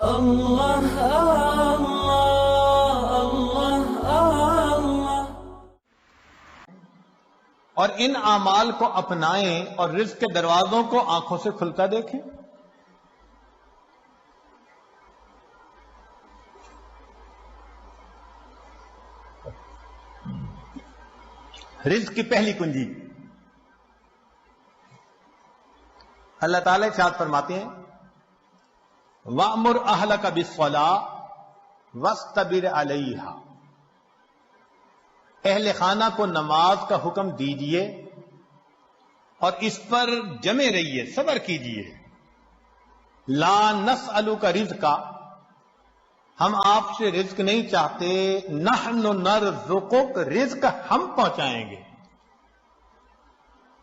اللہ اللہ اللہ اللہ۔ اور ان اعمال کو اپنائیں اور رزق کے دروازوں کو آنکھوں سے کھلتا دیکھیں۔ رزق کی پہلی کنجی اللہ تعالی ارشاد فرماتے ہیں وَأْمُرْ أَهْلَكَ بِالصَّلَاةِ وَاسْتَبِرْ عَلَيْهَا، اہل خانہ کو نماز کا حکم دیجئے اور اس پر جمے رہیے، صبر کیجئے۔ لا نسألک رزقا، ہم آپ سے رزق نہیں چاہتے، نحن نرزقک، رزق ہم پہنچائیں گے۔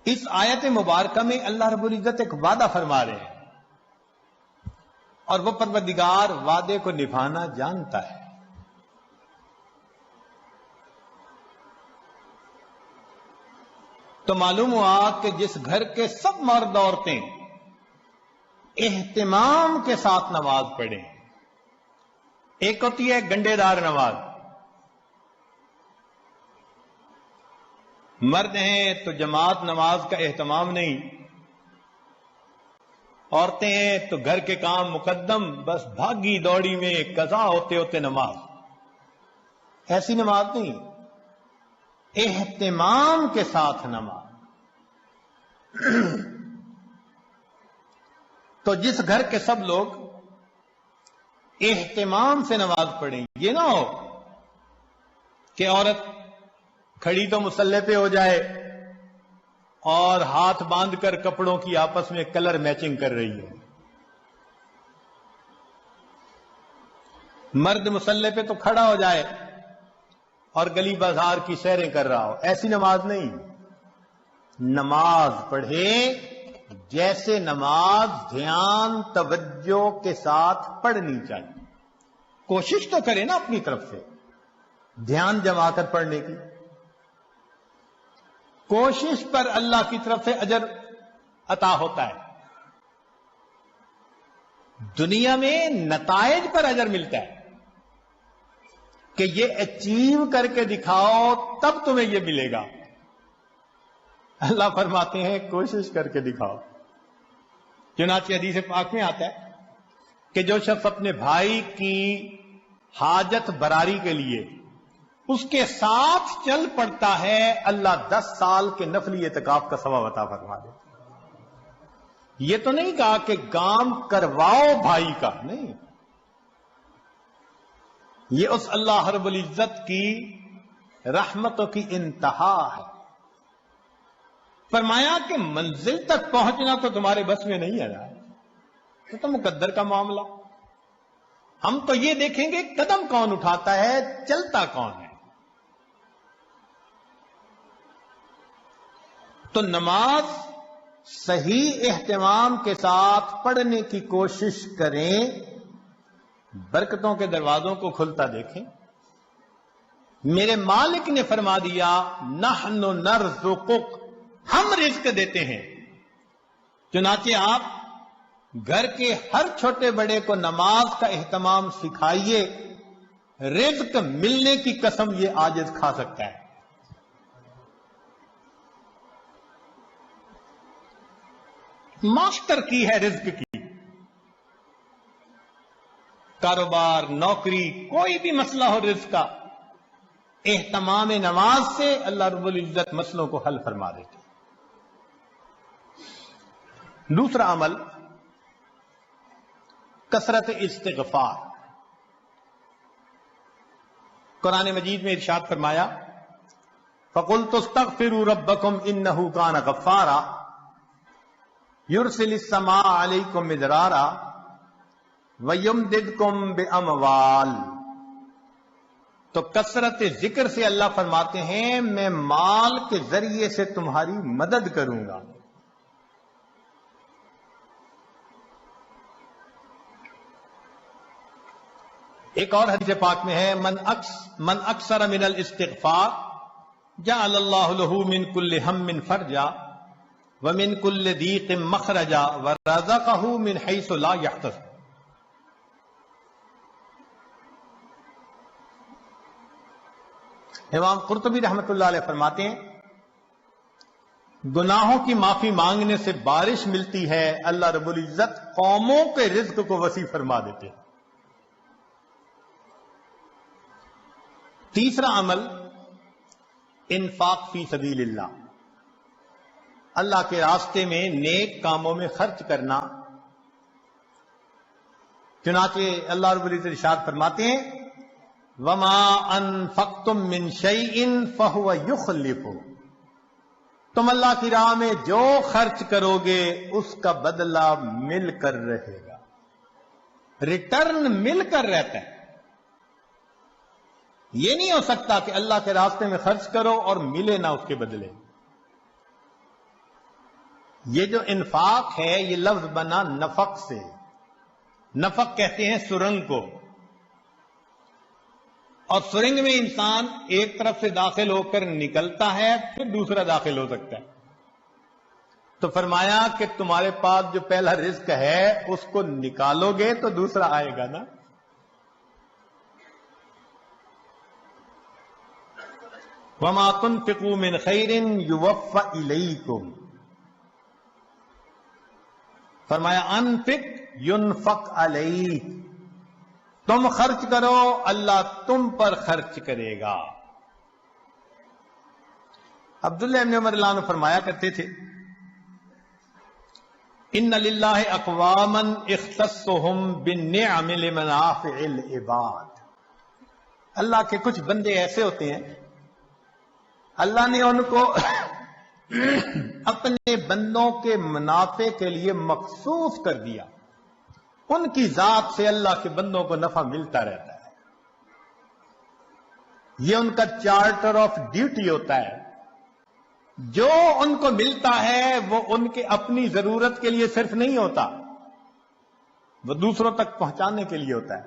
اس آیت مبارکہ میں اللہ رب العزت ایک وعدہ فرما رہے ہیں، اور وہ پروردگار وعدے کو نبھانا جانتا ہے۔ تو معلوم ہوا کہ جس گھر کے سب مرد عورتیں اہتمام کے ساتھ نماز پڑھیں، ایک ہوتی ہے گنڈے دار نماز، مرد ہیں تو جماعت نماز کا اہتمام نہیں، عورتیں ہیں تو گھر کے کام مقدم، بس بھاگی دوڑی میں قضا ہوتے ہوتے نماز، ایسی نماز نہیں، اہتمام کے ساتھ نماز۔ تو جس گھر کے سب لوگ اہتمام سے نماز پڑھیں، یہ نہ ہو کہ عورت کھڑی تو مصلی پہ ہو جائے اور ہاتھ باندھ کر کپڑوں کی آپس میں کلر میچنگ کر رہی ہے، مرد مصلی پہ تو کھڑا ہو جائے اور گلی بازار کی سیریں کر رہا ہو، ایسی نماز نہیں۔ نماز پڑھے جیسے نماز دھیان توجہ کے ساتھ پڑھنی چاہیے، کوشش تو کرے نا اپنی طرف سے دھیان جما کر پڑھنے کی، کوشش پر اللہ کی طرف سے اجر عطا ہوتا ہے، دنیا میں نتائج پر اجر ملتا ہے کہ یہ اچیو کر کے دکھاؤ تب تمہیں یہ ملے گا۔ اللہ فرماتے ہیں کوشش کر کے دکھاؤ۔ چنانچہ حدیث پاک میں آتا ہے کہ جو شخص اپنے بھائی کی حاجت براری کے لیے اس کے ساتھ چل پڑتا ہے، اللہ 10 سال کے نفلی اعتکاف کا ثواب عطا فرما دے۔ یہ تو نہیں کہا کہ کام کرواؤ بھائی کا، نہیں، یہ اس اللہ رب العزت کی رحمتوں کی انتہا ہے۔ فرمایا کہ منزل تک پہنچنا تو تمہارے بس میں نہیں ہے نا، تو مقدر کا معاملہ، ہم تو یہ دیکھیں گے قدم کون اٹھاتا ہے، چلتا کون ہے۔ تو نماز صحیح اہتمام کے ساتھ پڑھنے کی کوشش کریں، برکتوں کے دروازوں کو کھلتا دیکھیں۔ میرے مالک نے فرما دیا نحن نرزقک، ہم رزق دیتے ہیں۔ چنانچہ آپ گھر کے ہر چھوٹے بڑے کو نماز کا اہتمام سکھائیے، رزق ملنے کی قسم یہ عاجز کھا سکتا ہے۔ ماسٹر کی ہے رزق کی، کاروبار، نوکری، کوئی بھی مسئلہ ہو رزق کا، اہتمام نماز سے اللہ رب العزت مسئلوں کو حل فرما دیتے۔ دوسرا عمل کثرت استغفار۔ قرآن مجید میں ارشاد فرمایا فَقُلْتُ اسْتَغْفِرُوا رَبَّكُمْ إِنَّهُ كَانَ غَفَّارًا يُرْسِلِ السَّمَاءَ عَلَيْكُمْ مِدْرَارًا وَيُمْدِدْكُمْ بِأَمْوَالٍ۔ تو کثرت ذکر سے اللہ فرماتے ہیں میں مال کے ذریعے سے تمہاری مدد کروں گا۔ ایک اور حدیث پاک میں ہے من اکثر من الاستغفار جعل اللہ له من كل هم فرجا ومن كل ضيق مخرجا ورزقه من حيث لا يحتسب۔ امام قرطبی رحمۃ اللہ علیہ فرماتے ہیں گناہوں کی معافی مانگنے سے بارش ملتی ہے، اللہ رب العزت قوموں کے رزق کو وسیع فرما دیتے ہیں۔ تیسرا عمل انفاق فی سبیل اللہ، اللہ کے راستے میں نیک کاموں میں خرچ کرنا۔ چنانچہ اللہ رب العزت ارشاد فرماتے ہیں وما انفقتم من شیء فهو يخلفه، تم اللہ کی راہ میں جو خرچ کرو گے اس کا بدلہ مل کر رہے گا، ریٹرن مل کر رہتا ہے۔ یہ نہیں ہو سکتا کہ اللہ کے راستے میں خرچ کرو اور ملے نہ اس کے بدلے۔ یہ جو انفاق ہے یہ لفظ بنا نفق سے، نفق کہتے ہیں سرنگ کو، اور سرنگ میں انسان ایک طرف سے داخل ہو کر نکلتا ہے پھر دوسرا داخل ہو سکتا ہے۔ تو فرمایا کہ تمہارے پاس جو پہلا رزق ہے اس کو نکالو گے تو دوسرا آئے گا نا۔ وما تنفقوا من خیر یوفى الیکم، فرمایا انفق ينفق علیک، تم خرچ کرو اللہ تم پر خرچ کرے گا۔ عبداللہ ابن عمر اللہ عنہ فرمایا کرتے تھے ان للہ اقواما اختصهم بالنعم لمنافع العباد، اللہ کے کچھ بندے ایسے ہوتے ہیں اللہ نے ان کو اپنے بندوں کے منافع کے لیے مخصوص کر دیا، ان کی ذات سے اللہ کے بندوں کو نفع ملتا رہتا ہے، یہ ان کا چارٹر آف ڈیوٹی ہوتا ہے۔ جو ان کو ملتا ہے وہ ان کے اپنی ضرورت کے لیے صرف نہیں ہوتا، وہ دوسروں تک پہنچانے کے لیے ہوتا ہے۔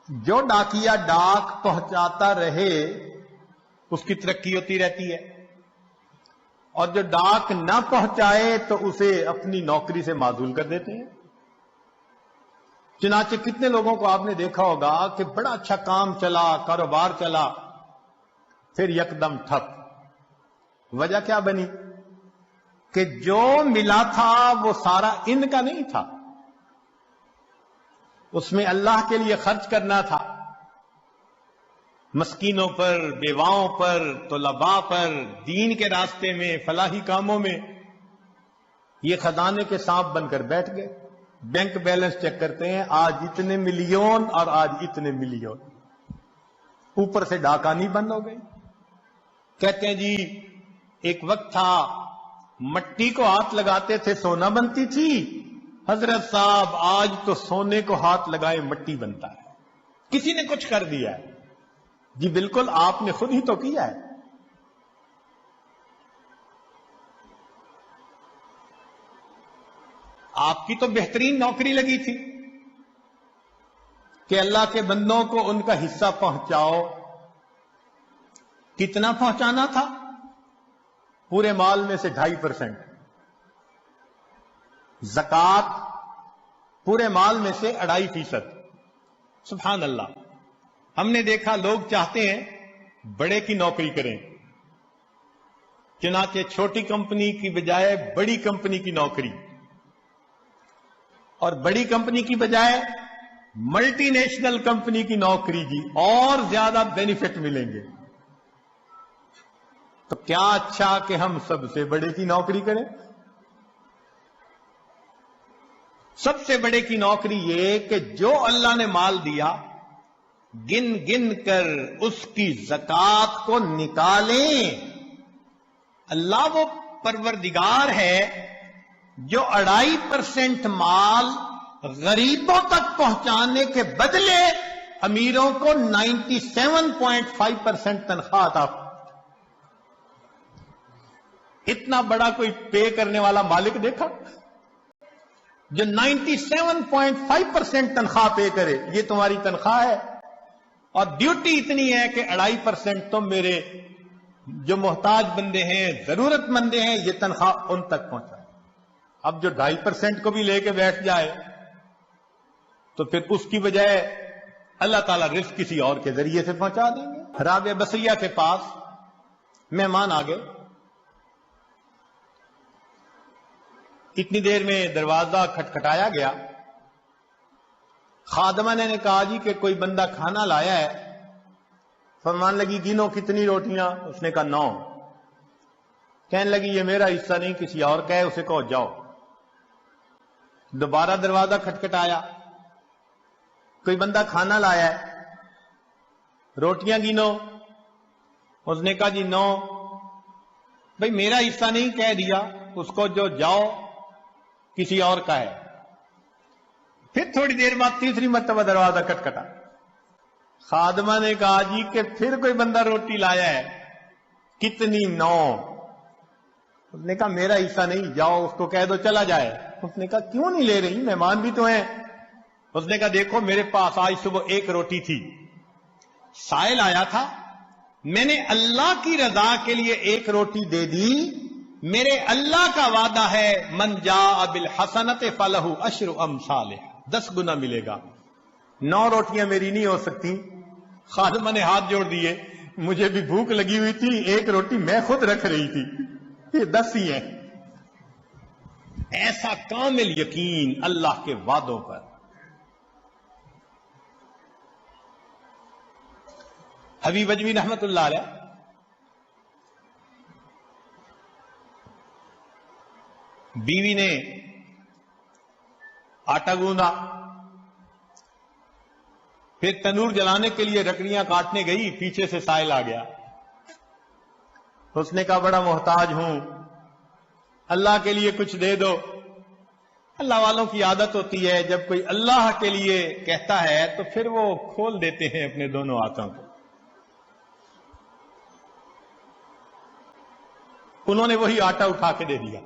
جو ڈاکیا ڈاک پہنچاتا رہے اس کی ترقی ہوتی رہتی ہے، اور جو ڈاک نہ پہنچائے تو اسے اپنی نوکری سے معزول کر دیتے ہیں۔ چنانچہ کتنے لوگوں کو آپ نے دیکھا ہوگا کہ بڑا اچھا کام چلا، کاروبار چلا، پھر یکدم ٹھپ۔ وجہ کیا بنی؟ کہ جو ملا تھا وہ سارا ان کا نہیں تھا، اس میں اللہ کے لیے خرچ کرنا تھا، مسکینوں پر، بیواؤں پر، طلباء پر، دین کے راستے میں، فلاحی کاموں میں۔ یہ خزانے کے سانپ بن کر بیٹھ گئے، بینک بیلنس چیک کرتے ہیں آج اتنے ملین اور آج اتنے ملین، اوپر سے ڈاکانی بند ہو گئی۔ کہتے ہیں جی ایک وقت تھا مٹی کو ہاتھ لگاتے تھے سونا بنتی تھی، حضرت صاحب آج تو سونے کو ہاتھ لگائے مٹی بنتا ہے، کسی نے کچھ کر دیا ہے؟ جی بالکل آپ نے خود ہی تو کیا ہے۔ آپ کی تو بہترین نوکری لگی تھی کہ اللہ کے بندوں کو ان کا حصہ پہنچاؤ۔ کتنا پہنچانا تھا؟ پورے مال میں سے 2.5%، زکوٰۃ پورے مال میں سے 2.5%۔ سبحان اللہ، ہم نے دیکھا لوگ چاہتے ہیں بڑے کی نوکری کریں، چنانچہ چھوٹی کمپنی کی بجائے بڑی کمپنی کی نوکری، اور بڑی کمپنی کی بجائے ملٹی نیشنل کمپنی کی نوکری جی، اور زیادہ بینیفٹ ملیں گے۔ تو کیا اچھا کہ ہم سب سے بڑے کی نوکری کریں؟ سب سے بڑے کی نوکری یہ کہ جو اللہ نے مال دیا گن گن کر اس کی زکوٰۃ کو نکالیں۔ اللہ وہ پروردگار ہے جو 2.5% مال غریبوں تک پہنچانے کے بدلے امیروں کو 97.5% تنخواہ عطا۔ اتنا بڑا کوئی پے کرنے والا مالک دیکھا جو 97.5% تنخواہ پے کرے؟ یہ تمہاری تنخواہ ہے اور ڈیوٹی اتنی ہے کہ 2.5% تم میرے جو محتاج بندے ہیں، ضرورت مندے ہیں، یہ تنخواہ ان تک پہنچائے۔ اب جو 2.5% کو بھی لے کے بیٹھ جائے تو پھر اس کی بجائے اللہ تعالیٰ رزق کسی اور کے ذریعے سے پہنچا دیں گے۔ رابعہ بصریہ کے پاس مہمان آ گئے. اتنی دیر میں دروازہ کھٹکھٹایا گیا. خادمہ نے کہا جی کہ کوئی بندہ کھانا لایا ہے. فرمان لگی گنو کتنی روٹیاں؟ اس نے کہا 9. کہنے لگی یہ میرا حصہ نہیں کسی اور کا ہے، اسے کہو جاؤ. دوبارہ دروازہ کھٹکھٹایا، کوئی بندہ کھانا لایا ہے، روٹیاں گنو. اس نے کہا جی 9. بھئی میرا حصہ نہیں کہہ دیا، اس کو جو جاؤ کسی اور کا ہے. پھر تھوڑی دیر بعد تیسری مرتبہ دروازہ کھٹکھٹا. خادمہ نے کہا جی کہ پھر کوئی بندہ روٹی لایا ہے، کتنی؟ 9. اس نے کہا میرا حصہ نہیں، جاؤ اس کو کہہ دو چلا جائے. اس نے کہا کیوں نہیں لے رہی، مہمان بھی تو ہیں. اس نے کہا دیکھو میرے پاس آج صبح 1 روٹی تھی، سائل آیا تھا، میں نے اللہ کی رضا کے لیے 1 روٹی دے دی. میرے اللہ کا وعدہ ہے من جاء بالحسنۃ فلہ عشر امثالھا، 10 گنا ملے گا. 9 روٹیاں میری نہیں ہو سکتی. خادمہ نے ہاتھ جوڑ دیے، مجھے بھی بھوک لگی ہوئی تھی، 1 روٹی میں خود رکھ رہی تھی، یہ 10 ہی ہیں. ایسا کامل یقین اللہ کے وعدوں پر. حبیب اجمی رحمت اللہ علیہ بیوی نے آٹا گوندا، پھر تنور جلانے کے لیے لکڑیاں کاٹنے گئی، پیچھے سے سائل آ گیا. اس نے کہا بڑا محتاج ہوں، اللہ کے لیے کچھ دے دو. اللہ والوں کی عادت ہوتی ہے جب کوئی اللہ کے لیے کہتا ہے تو پھر وہ کھول دیتے ہیں اپنے دونوں ہاتھوں کو. انہوں نے وہی آٹا اٹھا کے دے دیا.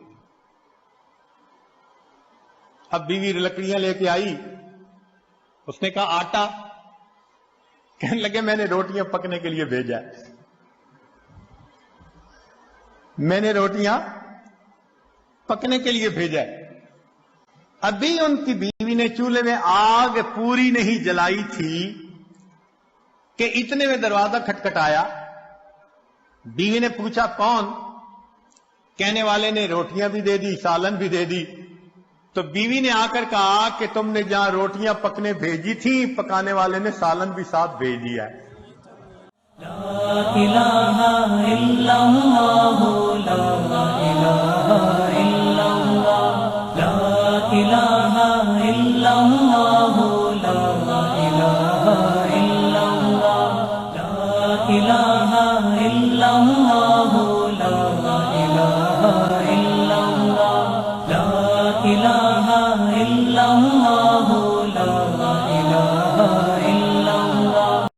اب بیوی لکڑیاں لے کے آئی، اس نے کہا آٹا؟ کہنے لگے میں نے روٹیاں پکنے کے لیے بھیجا ہے، میں نے روٹیاں پکنے کے لیے بھیجا ہے. ابھی ان کی بیوی نے چولہے میں آگ پوری نہیں جلائی تھی کہ اتنے میں دروازہ کھٹکھٹایا. بیوی نے پوچھا کون؟ کہنے والے نے روٹیاں بھی دے دی، سالن بھی دے دی. تو بیوی نے آ کر کہا کہ تم نے جہاں روٹیاں پکنے بھیجی تھی، پکانے والے نے سالن بھی ساتھ بھیج دیا ہے. لا الہ الا اللہ، لا الہ الا اللہ، لا الہ الا اللہ، لا الہ الا اللہ، لا الہ الا اللہ، لا الہ الا اللہ، لا الہ الا اللہ.